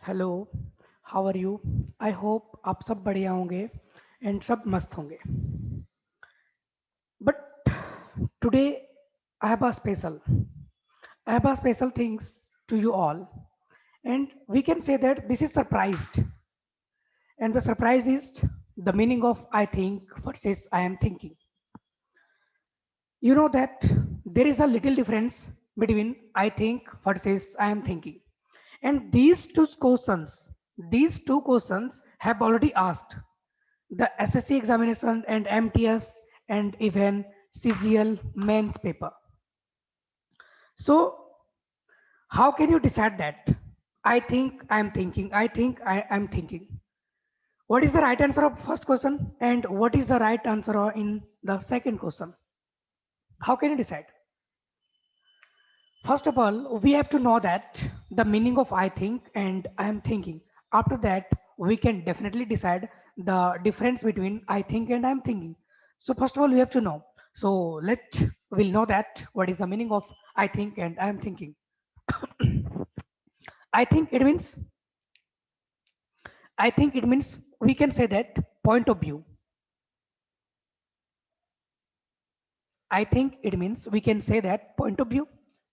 Hello, how are you? I hope आप सब बढ़िया होंगे एंड सब मस्त होंगे। But today I have a special I have a special things to you all, and we can say that this is surprised, and the surprise is the meaning of I think versus I am thinking. You know that there is a little difference between I think versus I am thinking. And these two questions have already asked the SSC examination and MTS and even CGL mains paper. So how can you decide that? I think I am thinking. I think I am thinking. What is the right answer of first question and what is the right answer in the second question? How can you decide? First of all, we have to know that the meaning of I think and I am thinking. After that, we can definitely decide the difference between I think and I am thinking. So first of all, we have to know. So we'll know that what is the meaning of I think and I am thinking. I think it means I think it means we can say that point of view. I think it means we can say that point of view,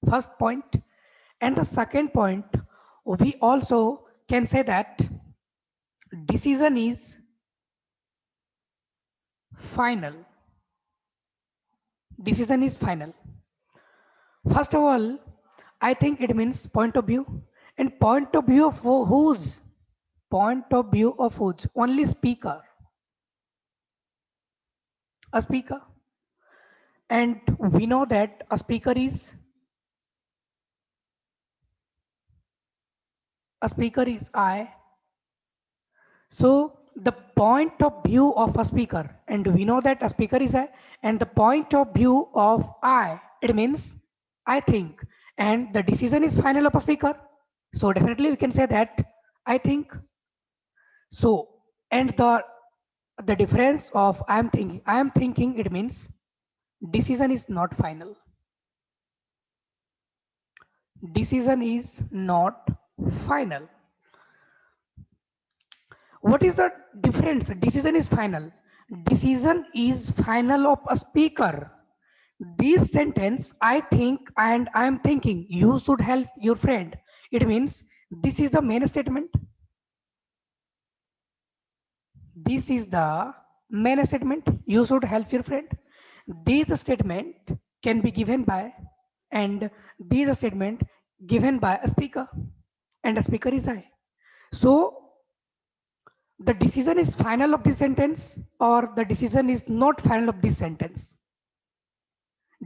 first point. And the second point, we also can say that decision is final. Decision is final. First of all, I think it means point of view. And point of view of whose? Point of view of whose? Only speaker. A speaker. And we know that a speaker is I. So the point of view of a speaker, and we know that a speaker is I, and the point of view of I, it means I think, and the decision is final of a speaker. So definitely we can say that I think. So and the difference of I am thinking, it means decision is not final. Decision is not final. What is the difference? Decision is final. Decision is final of a speaker. This sentence, I think and I am thinking, you should help your friend. It means this is the main statement. This is the main statement. You should help your friend. This statement can be given by, and this statement given by a speaker, and a speaker is I. So the decision is final of this sentence or the decision is not final of this sentence.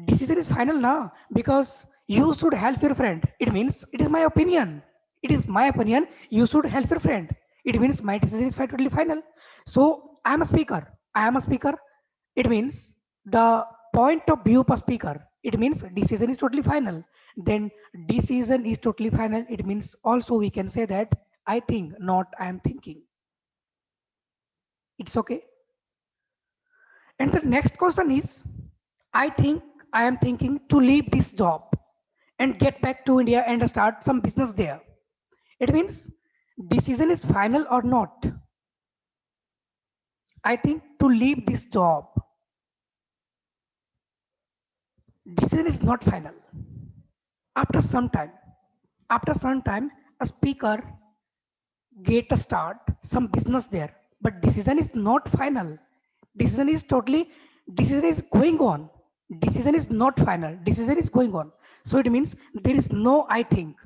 Decision is final now because you should help your friend. It means it is my opinion. It is my opinion, you should help your friend. It means my decision is totally final. So I am a speaker. I am a speaker. It means the point of view of a speaker, it means decision is totally final. Then decision is totally final, it means also we can say that I think, not I am thinking. It's okay. And the next question is, I think I am thinking to leave this job and get back to India and start some business there. It means decision is final or not. I think to leave this job, decision is not final. After some time, a speaker get a start some business there, but decision is not final. Decision is totally, decision is going on. Decision is not final, decision is going on. So it means there is no I think.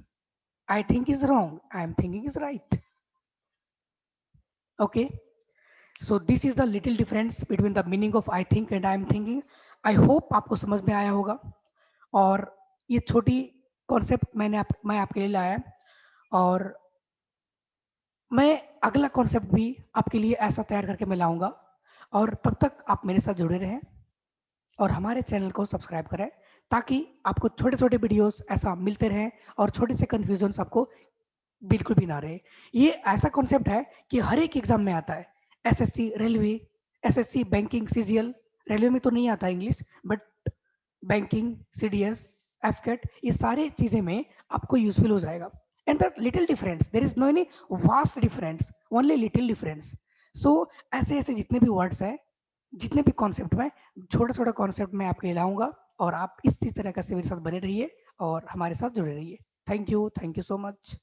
I think is wrong, I am thinking is right. Okay. So this is the little difference between the meaning of I think and I am thinking. I hope आपको समझ में आया होगा। और ये छोटी concept मैं आपके लिए लाया। और मैं अगला कॉन्सेप्ट भी आपके लिए ऐसा तैयार करके मैं लाऊंगा। और तब तक आप मेरे साथ जुड़े रहें और हमारे चैनल को सब्सक्राइब करें, ताकि आपको छोटे छोटे वीडियोस ऐसा मिलते रहें और छोटे से कन्फ्यूजन आपको बिल्कुल भी ना रहे। ये ऐसा कॉन्सेप्ट है कि हर एक एग्जाम में आता है। SSC, railway, SSC, banking, CGL. Railway में तो नहीं आता इंग्लिश, बट बैंकिंग, सीडीएस, एफकेट, ये सारे चीजें में आपको यूजफुल हो जाएगा। and the little difference, there is no any vast difference, only little difference. So ऐसे ऐसे जितने भी वर्ड्स हैं, जितने भी कॉन्सेप्ट में, छोटा छोटा कॉन्सेप्ट मैं आपके लिए लाऊंगा, और आप इसी तरह का से मेरे साथ बने रहिए और हमारे साथ जुड़े रहिए। Thank you so much.